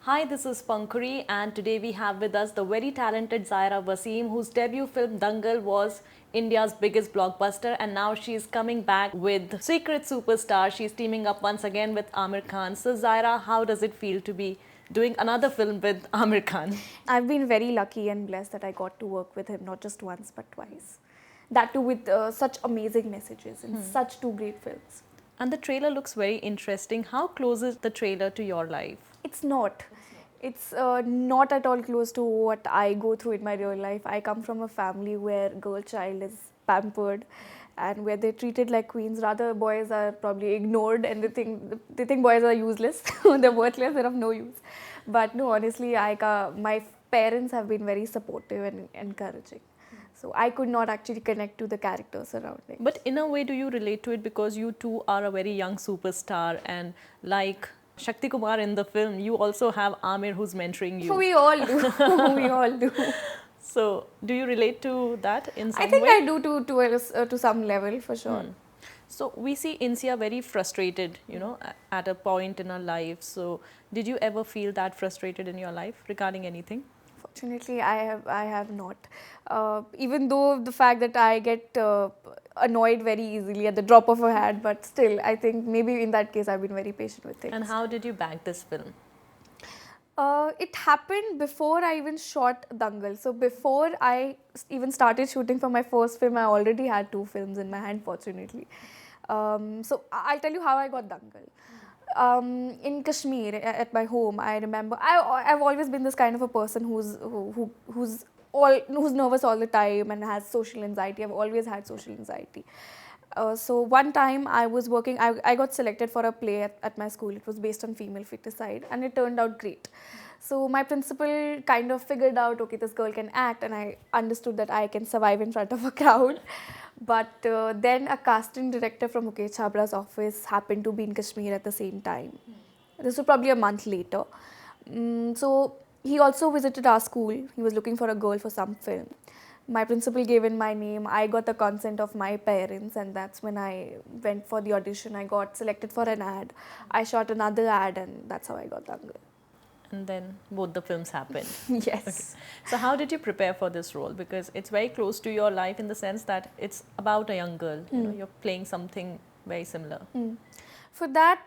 Hi, this is Pankhurie, and today we have with us the very talented Zaira Wasim, whose debut film Dangal was India's biggest blockbuster, and now she's coming back with Secret Superstar. She's teaming up once again with Aamir Khan. So, Zaira, how does it feel to be doing another film with Aamir Khan? I've been very lucky and blessed that I got to work with him not just once but twice. That too with such amazing messages and such two great films. And the trailer looks very interesting. How close is the trailer to your life? It's not. It's not at all close to what I go through in my real life. I come from a family where girl child is pampered and where they're treated like queens. Rather, boys are probably ignored and they think boys are useless. They're worthless, they're of no use. But no, honestly, my parents have been very supportive and encouraging. So I could not actually connect to the characters surrounding. But in a way, do you relate to it because you too are a very young superstar, and like Shakti Kumar in the film, you also have Aamir who's mentoring you. We all do. We all do. So, do you relate to that in some way? I think I do to some level for sure. So, we see Insia very frustrated, at a point in her life. So, did you ever feel that frustrated in your life regarding anything? Fortunately, I have not. Even though the fact that I get annoyed very easily at the drop of a hat, but still, I think maybe in that case I've been very patient with things. And how did you back this film? It happened before I even shot Dangal. So before I even started shooting for my first film, I already had two films in my hand, fortunately. So I'll tell you how I got Dangal. In Kashmir, at my home, I remember I've always been this kind of a person who's nervous all the time and has social anxiety. I've always had social anxiety. So one time I was working, I got selected for a play at my school. It was based on female feticide and it turned out great. So my principal kind of figured out, okay, this girl can act, and I understood that I can survive in front of a crowd. But then a casting director from Mukesh Chhabra's office happened to be in Kashmir at the same time. This was probably a month later. So he also visited our school. He was looking for a girl for some film. My principal gave in my name. I got the consent of my parents, and that's when I went for the audition. I got selected for an ad. I shot another ad, and that's how I got Dangal. And then both the films happened. Yes. Okay. So how did you prepare for this role? Because it's very close to your life in the sense that it's about a young girl. You're playing something very similar. For that,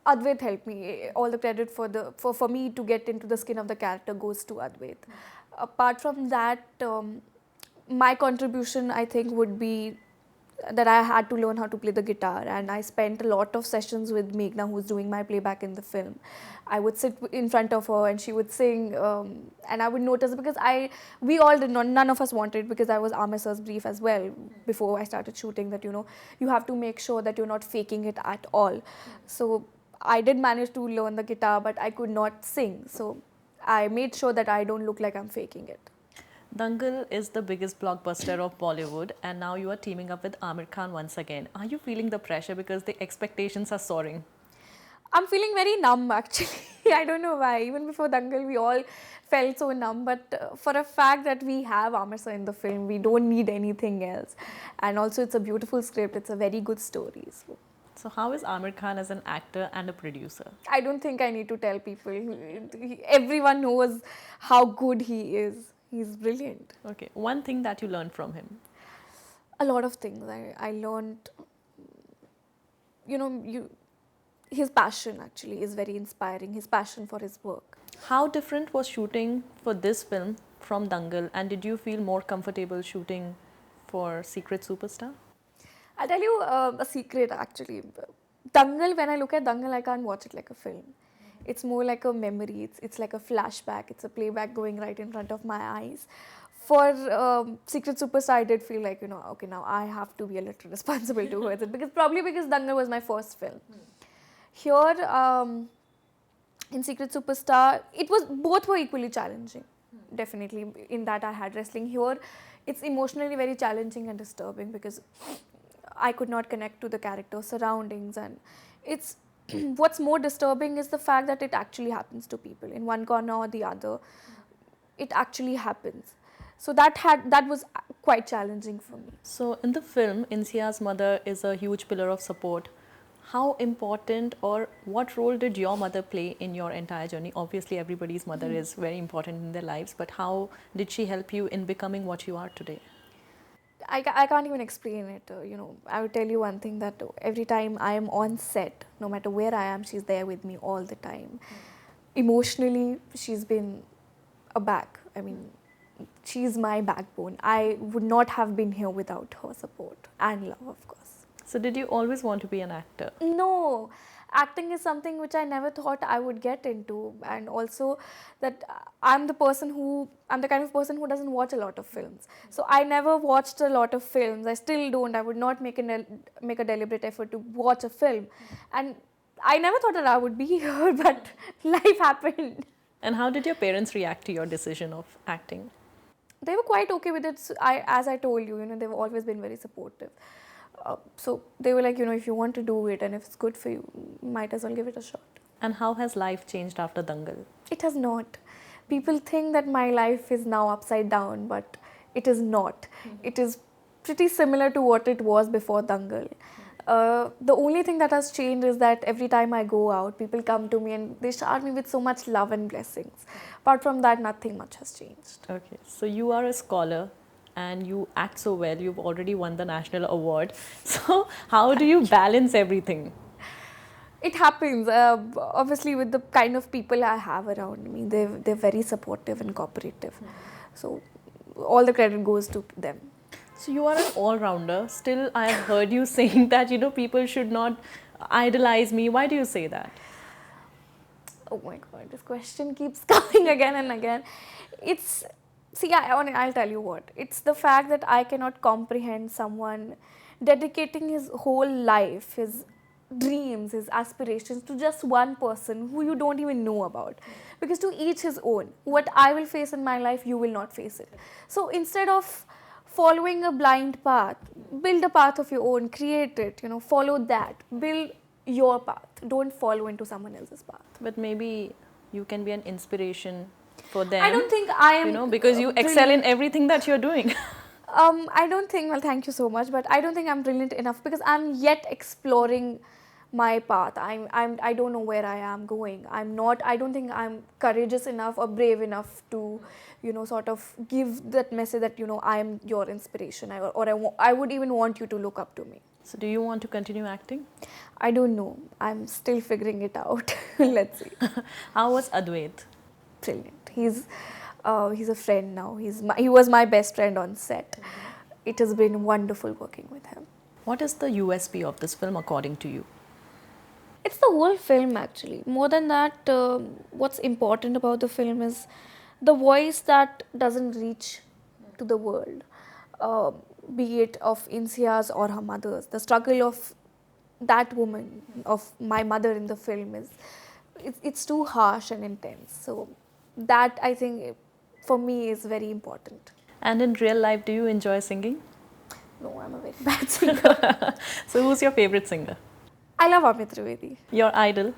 Advait helped me. All the credit for me to get into the skin of the character goes to Advait. Apart from that, my contribution, I think, would be that I had to learn how to play the guitar, and I spent a lot of sessions with Meghna, who's doing my playback in the film. I would sit in front of her and she would sing, and I would notice, because we all did not, none of us wanted, because I was Aamir sir's brief as well before I started shooting, that you have to make sure that you're not faking it at all. So I did manage to learn the guitar, but I could not sing. So I made sure that I don't look like I'm faking it. Dangal is the biggest blockbuster of Bollywood, and now you are teaming up with Aamir Khan once again. Are you feeling the pressure because the expectations are soaring? I'm feeling very numb, actually. I don't know why. Even before Dangal, we all felt so numb. But for a fact that we have Aamir sir in the film, we don't need anything else. And also, it's a beautiful script. It's a very good story. So how is Aamir Khan as an actor and a producer? I don't think I need to tell people. Everyone knows how good he is. He's brilliant. Okay. One thing that you learned from him? A lot of things. I learned, his passion actually is very inspiring. His passion for his work. How different was shooting for this film from Dangal, and did you feel more comfortable shooting for Secret Superstar? I'll tell you a secret actually. Dangal, when I look at Dangal, I can't watch it like a film. It's more like a memory. It's like a flashback. It's a playback going right in front of my eyes. For Secret Superstar, I did feel like, okay, now I have to be a little responsible towards it, because Dangal was my first film. Here, in Secret Superstar, both were equally challenging. Definitely, in that I had wrestling. Here, it's emotionally very challenging and disturbing, because I could not connect to the character's surroundings, and it's what's more disturbing is the fact that it actually happens to people in one corner or the other. It actually happens. So that was quite challenging for me. So in the film, Insia's mother is a huge pillar of support. How important or what role did your mother play in your entire journey? Obviously, everybody's mother is very important in their lives, but how did she help you in becoming what you are today? I can't even explain it. I would tell you one thing, that every time I am on set, no matter where I am, she's there with me all the time. Emotionally, she's been a back. I mean, she's my backbone. I would not have been here without her support and love, of course. So, did you always want to be an actor? No, acting is something which I never thought I would get into, and also that I'm the kind of person who doesn't watch a lot of films. So I never watched a lot of films. I still don't. I would not make a deliberate effort to watch a film, and I never thought that I would be here, but life happened. And how did your parents react to your decision of acting? They were quite okay with it. So as I told you, they've always been very supportive. So they were like, if you want to do it and if it's good for you, might as well give it a shot. And how has life changed after Dangal? It has not. People think that my life is now upside down, but it is not. It is pretty similar to what it was before Dangal. The only thing that has changed is that every time I go out, people come to me and they shower me with so much love and blessings. Apart from that, nothing much has changed. Okay, so you are a scholar and you act so well. You've already won the national award. So, how do you balance everything? It happens. Obviously, with the kind of people I have around me, they're very supportive and cooperative. So, all the credit goes to them. So you are an all-rounder. Still, I have heard you saying that people should not idolize me. Why do you say that? Oh my God, this question keeps coming again and again. I'll tell you what. It's the fact that I cannot comprehend someone dedicating his whole life, his dreams, his aspirations to just one person who you don't even know about. Because to each his own. What I will face in my life, you will not face it. So instead of following a blind path, build a path of your own, create it, follow that, build your path. Don't follow into someone else's path. But maybe you can be an inspiration for them. I don't think I am. Because you excel in everything that you're doing. I don't think, well, thank you so much, but I don't think I'm brilliant enough because I'm yet exploring my path. I don't know where I am going. I don't think I'm courageous enough or brave enough to, sort of give that message that, I am your inspiration I would even want you to look up to me. So do you want to continue acting? I don't know. I'm still figuring it out. Let's see. How was Advait? Brilliant. He's a friend now. He was my best friend on set. It has been wonderful working with him. What is the USP of this film according to you? It's the whole film actually. More than that, what's important about the film is the voice that doesn't reach to the world, be it of Insia's or her mother's. The struggle of that woman, of my mother in the film it's too harsh and intense. So that I think for me is very important. And in real life, do you enjoy singing? No, I'm a very bad singer. So who's your favorite singer? I love Ahmed. Your idol?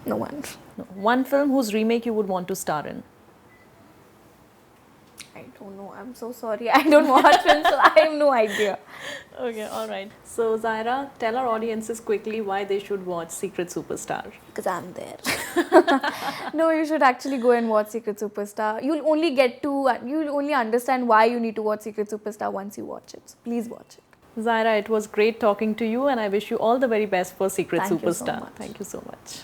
No one. No. One film whose remake you would want to star in? I don't know. I'm so sorry. I don't watch films, so I have no idea. Okay, all right. So Zaira, tell our audiences quickly why they should watch Secret Superstar. Because I'm there. No, you should actually go and watch Secret Superstar. You'll only understand why you need to watch Secret Superstar once you watch it. So please watch it. Zaira, it was great talking to you and I wish you all the very best for Secret Thank you so Superstar. much. Thank you so much.